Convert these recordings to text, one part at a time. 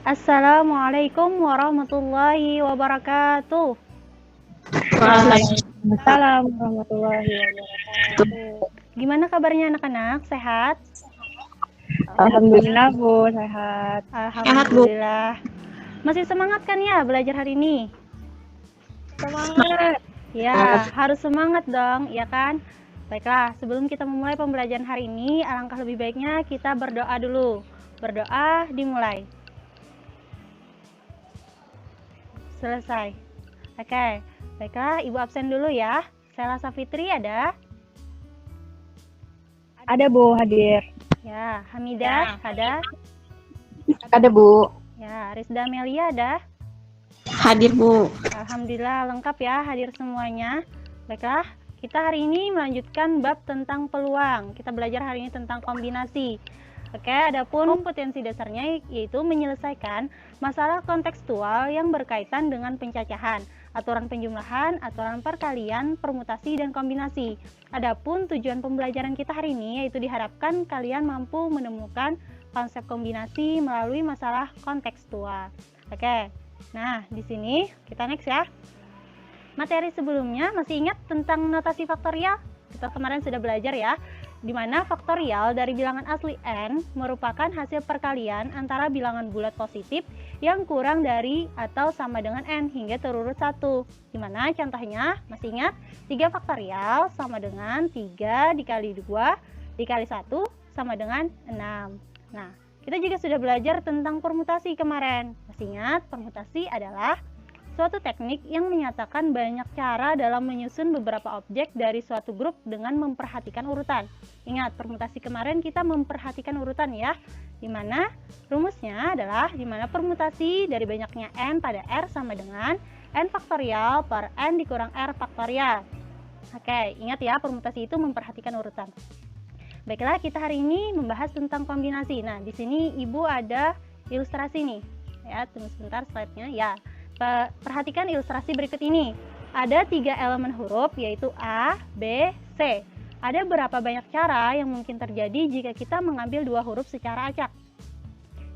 Assalamualaikum warahmatullahi wabarakatuh. Waalaikumsalam warahmatullahi wabarakatuh. Gimana kabarnya anak-anak? Sehat? Alhamdulillah Bu, sehat. Alhamdulillah. Masih semangat kan ya belajar hari ini? Semangat. Ya, harus semangat dong, ya kan? Baiklah, sebelum kita memulai pembelajaran hari ini, alangkah lebih baiknya kita berdoa dulu. Berdoa dimulai. Selesai. Oke, baiklah, Ibu absen dulu ya. Sela Safitri ada? Ada Bu, hadir. Ya, Hamidah ada? Ada Bu. Ya, Rizda Melia ada? Hadir Bu. Alhamdulillah lengkap ya hadir semuanya. Baiklah, kita hari ini melanjutkan bab tentang peluang. Kita belajar hari ini tentang kombinasi. Oke, adapun kompetensi dasarnya yaitu menyelesaikan masalah kontekstual yang berkaitan dengan pencacahan, aturan penjumlahan, aturan perkalian, permutasi, dan kombinasi. Adapun tujuan pembelajaran kita hari ini yaitu diharapkan kalian mampu menemukan konsep kombinasi melalui masalah kontekstual. Oke, nah di sini kita next ya. Materi sebelumnya masih ingat tentang notasi faktorial? Kita kemarin sudah belajar ya, di mana faktorial dari bilangan asli n merupakan hasil perkalian antara bilangan bulat positif yang kurang dari atau sama dengan n hingga terurut 1. Di mana contohnya, masih ingat? 3 faktorial sama dengan 3 dikali 2 dikali 1 sama dengan 6. Nah, kita juga sudah belajar tentang permutasi kemarin. Masih ingat, permutasi adalah suatu teknik yang menyatakan banyak cara dalam menyusun beberapa objek dari suatu grup dengan memperhatikan urutan. Ingat, permutasi kemarin kita memperhatikan urutan ya. Dimana rumusnya adalah dimana permutasi dari banyaknya n pada r sama dengan n faktorial per n dikurang r faktorial. Oke, ingat ya, permutasi itu memperhatikan urutan. Baiklah, kita hari ini membahas tentang kombinasi. Nah, di sini Ibu ada ilustrasi nih. Ya, tunggu sebentar slide-nya. Ya. Perhatikan ilustrasi berikut ini. Ada 3 elemen huruf yaitu A, B, C. Ada berapa banyak cara yang mungkin terjadi jika kita mengambil 2 huruf secara acak?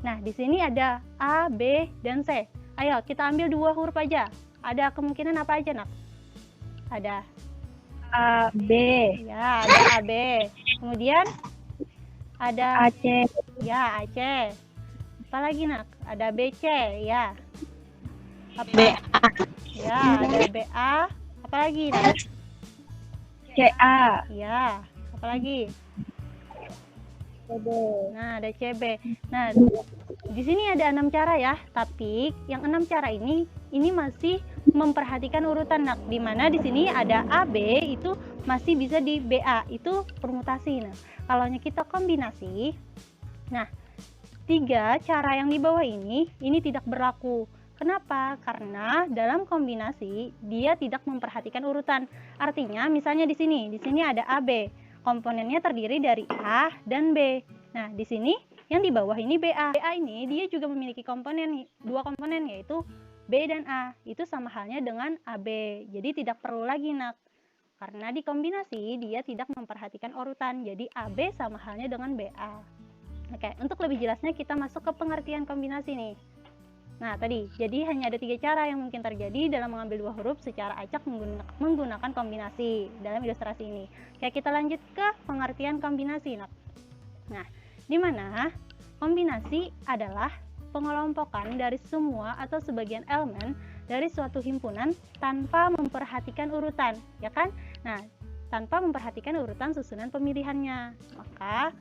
Nah, di sini ada A, B, dan C. Ayo, kita ambil 2 huruf aja. Ada kemungkinan apa aja, Nak? Ada A, B. Ya, ada A, B. Kemudian ada AC. Ya, AC. Apa lagi, Nak? Ada BC, ya. Apa? BA. Ya, ada BA. Apa lagi, Nak? CA. Ya, apa lagi? CB. Nah, ada CB. Nah, di sini ada 6 cara ya, tapi yang 6 cara ini masih memperhatikan urutan, Nak. Di mana di sini ada AB itu masih bisa di BA, itu permutasi. Nah, kalau kita kombinasi, nah 3 cara yang di bawah ini tidak berlaku. Kenapa? Karena dalam kombinasi dia tidak memperhatikan urutan. Artinya, misalnya di sini ada AB. Komponennya terdiri dari A dan B. Nah, di sini yang di bawah ini BA. BA ini dia juga memiliki komponen, 2 komponen yaitu B dan A. Itu sama halnya dengan AB. Jadi tidak perlu lagi, Nak. Karena di kombinasi dia tidak memperhatikan urutan. Jadi AB sama halnya dengan BA. Oke, untuk lebih jelasnya kita masuk ke pengertian kombinasi nih. Nah, tadi, jadi hanya ada 3 cara yang mungkin terjadi dalam mengambil 2 huruf secara acak menggunakan kombinasi dalam ilustrasi ini. Oke, kita lanjut ke pengertian kombinasi. Nah, di mana kombinasi adalah pengelompokan dari semua atau sebagian elemen dari suatu himpunan tanpa memperhatikan urutan, ya kan? Nah, tanpa memperhatikan urutan susunan pemilihannya. Maka,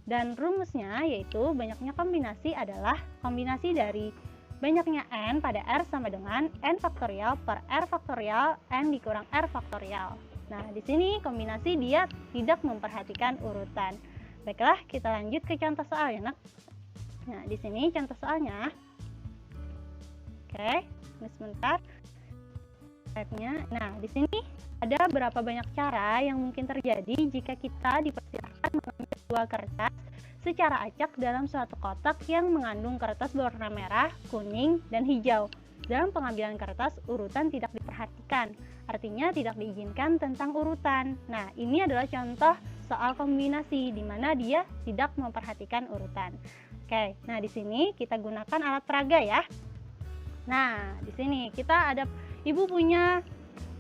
dan rumusnya yaitu banyaknya kombinasi adalah kombinasi dari banyaknya n pada r sama dengan n faktorial per r faktorial n dikurang r faktorial. Nah, di sini kombinasi dia tidak memperhatikan urutan. Baiklah, kita lanjut ke contoh soal ya, Nak. Nah, di sini contoh soalnya. Oke, sebentar. Nah, di sini ada berapa banyak cara yang mungkin terjadi jika kita dipersilahkan mengambil 2 kertas secara acak dalam suatu kotak yang mengandung kertas berwarna merah, kuning, dan hijau. Dalam pengambilan kertas, urutan tidak diperhatikan. Artinya tidak diizinkan tentang urutan. Nah, ini adalah contoh soal kombinasi di mana dia tidak memperhatikan urutan. Oke, nah di sini kita gunakan alat peraga ya. Nah, di sini kita ada, Ibu punya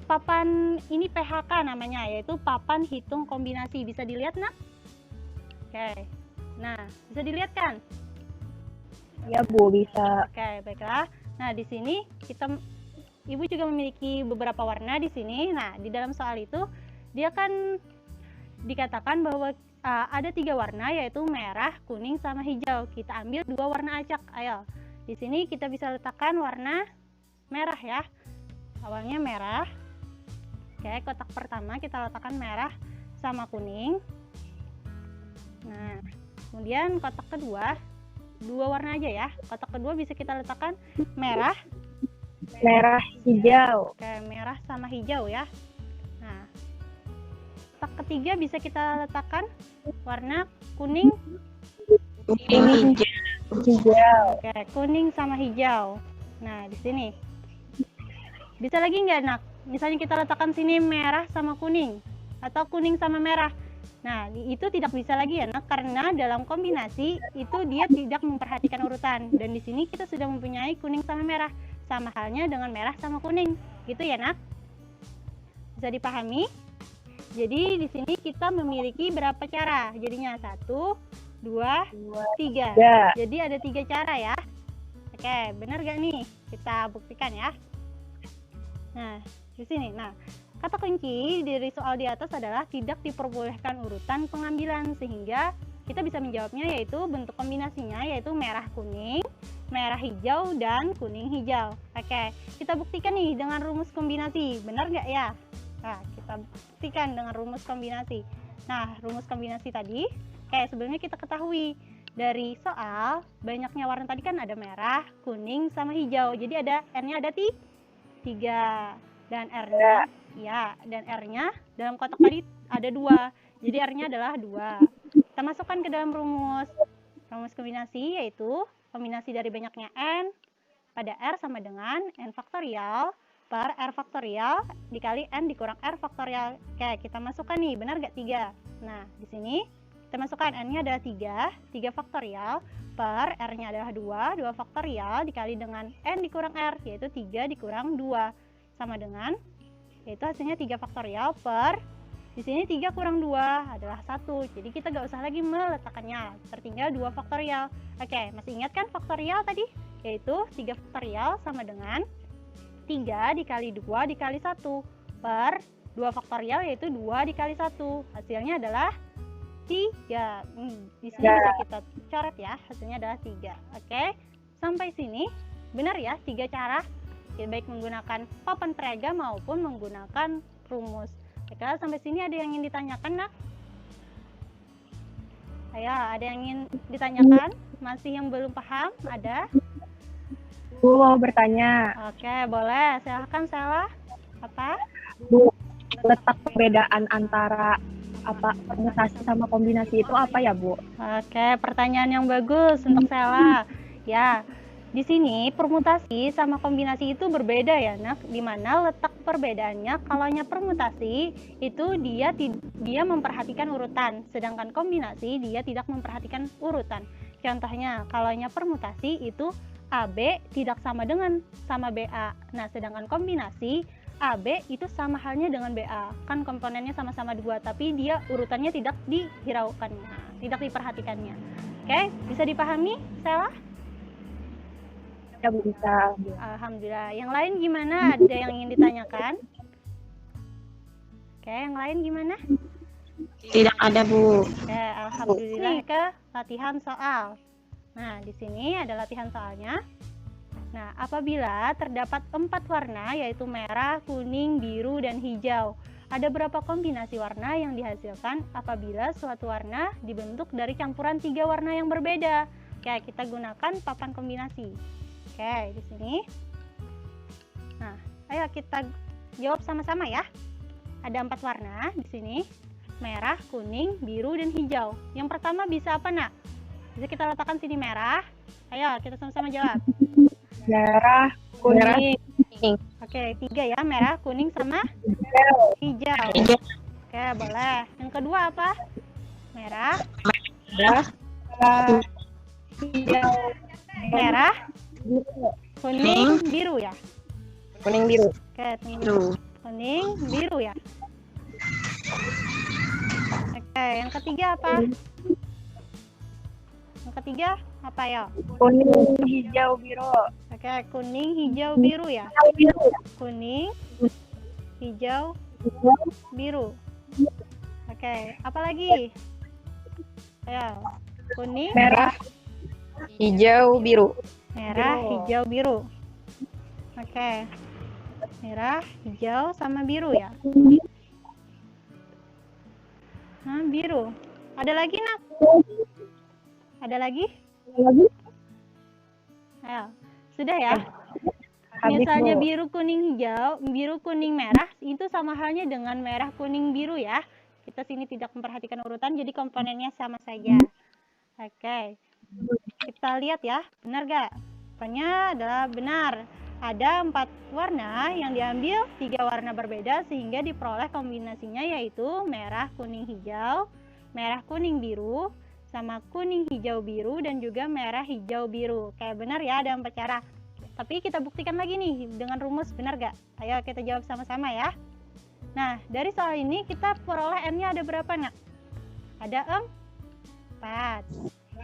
papan ini PHK namanya, yaitu papan hitung kombinasi. Bisa dilihat, Nak? Oke. Nah, bisa dilihat kan? Ya Bu, bisa. Oke, baiklah. Nah, di sini Ibu juga memiliki beberapa warna di sini. Nah, di dalam soal itu dia kan dikatakan bahwa ada 3 warna, yaitu merah, kuning, sama hijau. Kita ambil 2 warna acak. Ayo. Di sini kita bisa letakkan warna merah ya. Awalnya merah. Oke, kotak pertama kita letakkan merah sama kuning. Nah, kemudian kotak kedua 2 warna aja ya. Kotak kedua bisa kita letakkan merah, hijau. Oke, merah sama hijau ya. Nah, kotak ketiga bisa kita letakkan warna kuning, Kuning, Hijau. oke, kuning sama hijau. Nah, di sini bisa lagi nggak, Nak? Misalnya kita letakkan sini merah sama kuning atau kuning sama merah. Nah, itu tidak bisa lagi ya, Nak, karena dalam kombinasi itu dia tidak memperhatikan urutan. Dan di sini kita sudah mempunyai kuning sama merah, sama halnya dengan merah sama kuning. Gitu ya, Nak? Bisa dipahami? Jadi di sini kita memiliki berapa cara? Jadinya 1, 2, 3. Ya. Jadi ada 3 cara ya. Oke, benar gak nih? Kita buktikan ya. Nah, di sini. Nah, kata kunci dari soal di atas adalah tidak diperbolehkan urutan pengambilan, sehingga kita bisa menjawabnya yaitu bentuk kombinasinya yaitu merah kuning, merah hijau, dan kuning hijau. Oke, kita buktikan nih dengan rumus kombinasi. Benar gak ya? Nah, kita buktikan dengan rumus kombinasi. Nah, rumus kombinasi tadi, sebelumnya kita ketahui dari soal banyaknya warna tadi kan ada merah, kuning, sama hijau. Jadi ada N-nya ada 3 dan R-nya ya, dan R-nya dalam kotak tadi ada 2. Jadi R-nya adalah 2. Kita masukkan ke dalam rumus kombinasi, yaitu kombinasi dari banyaknya N pada R sama dengan N faktorial per R faktorial dikali N dikurang R faktorial. Oke, kita masukkan nih, benar gak 3? Nah, di sini kita masukkan N-nya adalah 3 faktorial per R-nya adalah 2 faktorial dikali dengan N dikurang R, yaitu 3 dikurang 2 sama dengan, yaitu hasilnya 3 faktorial per, di sini 3 kurang 2 adalah 1. Jadi kita gak usah lagi meletakkannya, tertinggal 2 faktorial. Oke, masih ingat kan faktorial tadi? Yaitu 3 faktorial sama dengan 3 dikali 2 dikali 1 per 2 faktorial, yaitu 2 dikali 1. Hasilnya adalah 3. Di sini bisa kita coret ya, hasilnya adalah 3. Oke, sampai sini benar ya 3 cara, baik menggunakan papan peraga maupun menggunakan rumus. Oke, sampai sini ada yang ingin ditanyakan, Nak? Ayo, ada yang ingin ditanyakan? Masih yang belum paham? Ada? Bu mau bertanya. Oke, boleh. Silahkan, Sela. Apa? Bu, letak perbedaan antara permutasi sama kombinasi itu apa ya, Bu? Oke, pertanyaan yang bagus untuk Sela. Ya, di sini permutasi sama kombinasi itu berbeda ya, Nak. Dimana letak perbedaannya, kalaunya permutasi itu dia memperhatikan urutan, sedangkan kombinasi dia tidak memperhatikan urutan. Contohnya, kalaunya permutasi itu AB tidak sama dengan sama BA. Nah, sedangkan kombinasi AB itu sama halnya dengan BA. Kan komponennya sama-sama 2, tapi dia urutannya tidak dihiraukannya, tidak diperhatikannya. Oke, bisa dipahami, Sela? Ya, Bu, bisa. Alhamdulillah. Yang lain gimana? Ada yang ingin ditanyakan? Oke, yang lain gimana? Tidak ada, Bu. Oke, alhamdulillah. Ke latihan soal. Nah, di sini ada latihan soalnya. Nah, apabila terdapat 4 warna, yaitu merah, kuning, biru, dan hijau, ada berapa kombinasi warna yang dihasilkan apabila suatu warna dibentuk dari campuran 3 warna yang berbeda? Oke, kita gunakan papan kombinasi. Oke, di sini. Nah, ayo kita jawab sama-sama ya. Ada 4 warna di sini. Merah, kuning, biru, dan hijau. Yang pertama bisa apa, Nak? Bisa kita letakkan sini merah. Ayo, kita sama-sama jawab. Merah, kuning. Oke, 3 ya, merah, kuning, sama hijau. Oke, boleh. Yang kedua apa? Merah, hijau, merah, biru. kuning, biru ya. Kuning biru. Oke, tunggu. Biru. Kuning, biru ya. Oke, yang ketiga apa? Yang ketiga apa ya? Kuning, hijau, biru. Oke, kuning, hijau, biru ya. Biru. Kuning, hijau, biru. Oke, apa lagi? Ayo, kuning, Merah, Hijau biru. merah, biru. hijau, biru. Oke, merah, hijau, sama biru ya. Nah, biru. Ada lagi nak? Ada lagi? Ayo, sudah ya. Habis, Misalnya Bu. biru, kuning, hijau, biru, kuning, merah, itu sama halnya dengan merah, kuning, biru ya. Kita sini tidak memperhatikan urutan, jadi komponennya sama saja. Oke, kita lihat ya, benar gak? Jawabannya adalah benar. Ada 4 warna yang diambil 3 warna berbeda sehingga diperoleh kombinasinya yaitu merah, kuning, hijau, merah, kuning, biru, sama kuning, hijau, biru, dan juga merah, hijau, biru. Kayak benar ya, ada 4 cara. Tapi kita buktikan lagi nih dengan rumus, benar gak? Ayo kita jawab sama-sama ya. Nah, dari soal ini kita peroleh N-nya ada berapa nak? Ada 4.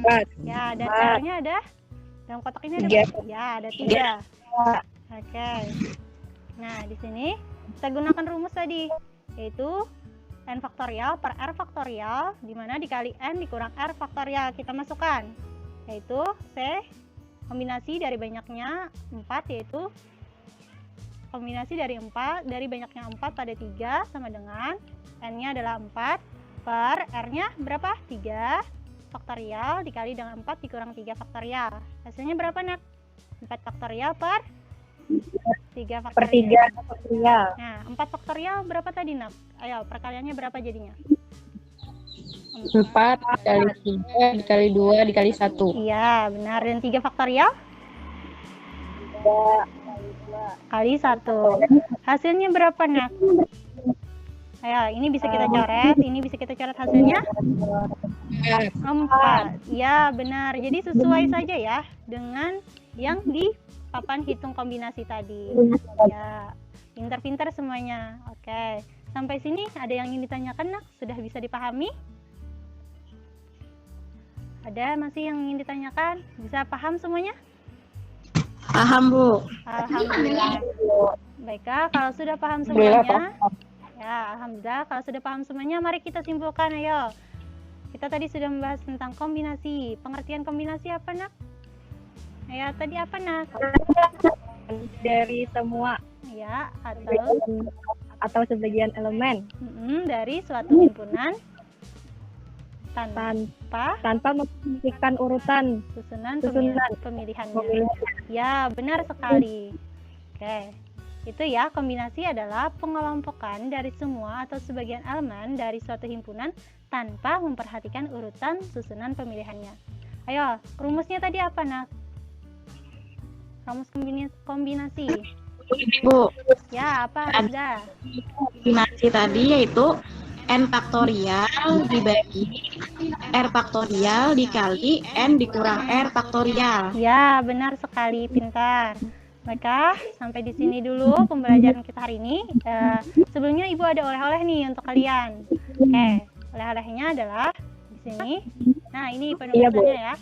4. Ya, dan 4. R-nya ada? Dalam kotak ini ada 3. berapa? Ya, ada 3. Oke. Nah, di sini kita gunakan rumus tadi, yaitu N faktorial per R faktorial, di mana dikali N dikurang R faktorial. Kita masukkan, yaitu C, kombinasi dari banyaknya 4, yaitu kombinasi dari banyaknya 4 pada 3 sama dengan N-nya adalah 4 per R-nya berapa? 3 faktorial dikali dengan 4 dikurang 3 faktorial. Hasilnya berapa nak? 4 faktorial per 3 Per faktorial. 3 faktorial. Nah, 4 faktorial berapa tadi nak? Ayo, perkaliannya berapa jadinya? 4 dikali 3 dikali 2 dikali 1. Iya, benar. Dan 3 faktorial? Kali 1. Hasilnya berapa nak? Ayo, ini bisa kita coret, ini bisa kita coret hasilnya? 4. Ya, benar. Jadi sesuai saja ya dengan yang di papan hitung kombinasi tadi. Ya, pintar-pintar semuanya. Oke, sampai sini ada yang ingin ditanyakan nak? Sudah bisa dipahami? Ada masih yang ingin ditanyakan? Bisa paham semuanya? Paham, Bu. Alhamdulillah. Baiklah, kalau sudah paham semuanya, ya alhamdulillah. Kalau sudah paham semuanya, mari kita simpulkan. Ayo, kita tadi sudah membahas tentang kombinasi. Pengertian kombinasi apa nak? Ya, tadi apa nak? Dari semua Ya, atau sebagian elemen dari suatu himpunan tanpa memperhatikan urutan susunan Susunan. pemilihannya. Ya, benar sekali. Oke, itu ya, kombinasi adalah pengelompokan dari semua atau sebagian elemen dari suatu himpunan tanpa memperhatikan urutan susunan pemilihannya. Ayo, rumusnya tadi apa nak? Rumus kombinasi. Bu, Ya, apa Rizda? kombinasi tadi yaitu N faktorial dibagi R faktorial dikali N dikurang R faktorial. Ya, benar sekali, pintar. Maka sampai di sini dulu pembelajaran kita hari ini. Sebelumnya Ibu ada oleh-oleh nih untuk kalian. Oke, oleh-olehnya adalah di sini. Nah, ini penulisannya ya.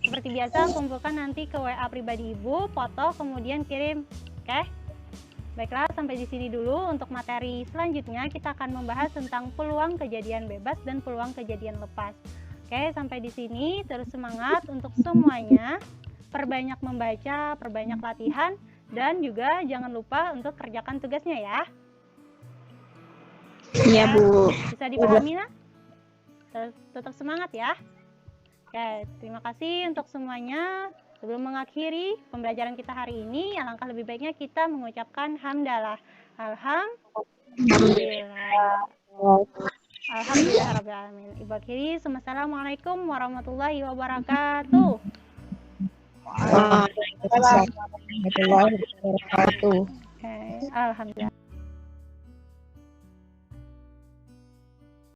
Seperti biasa, kumpulkan nanti ke WA pribadi Ibu, foto, kemudian kirim. Oke? Baiklah, sampai di sini dulu. Untuk materi selanjutnya, kita akan membahas tentang peluang kejadian bebas dan peluang kejadian lepas. Oke, sampai di sini. Terus semangat untuk semuanya. Perbanyak membaca, perbanyak latihan, dan juga jangan lupa untuk kerjakan tugasnya ya. Iya, Bu. Bisa dipahami, nak? Tetap semangat ya. Oke, terima kasih untuk semuanya. Sebelum mengakhiri pembelajaran kita hari ini, alangkah lebih baiknya kita mengucapkan hamdalah. Alhamdulillah. Alhamdulillah rabbil alamin. Ibu akhiri, assalamualaikum warahmatullahi wabarakatuh. Waalaikumsalam warahmatullahi wabarakatuh. Oke, alhamdulillah.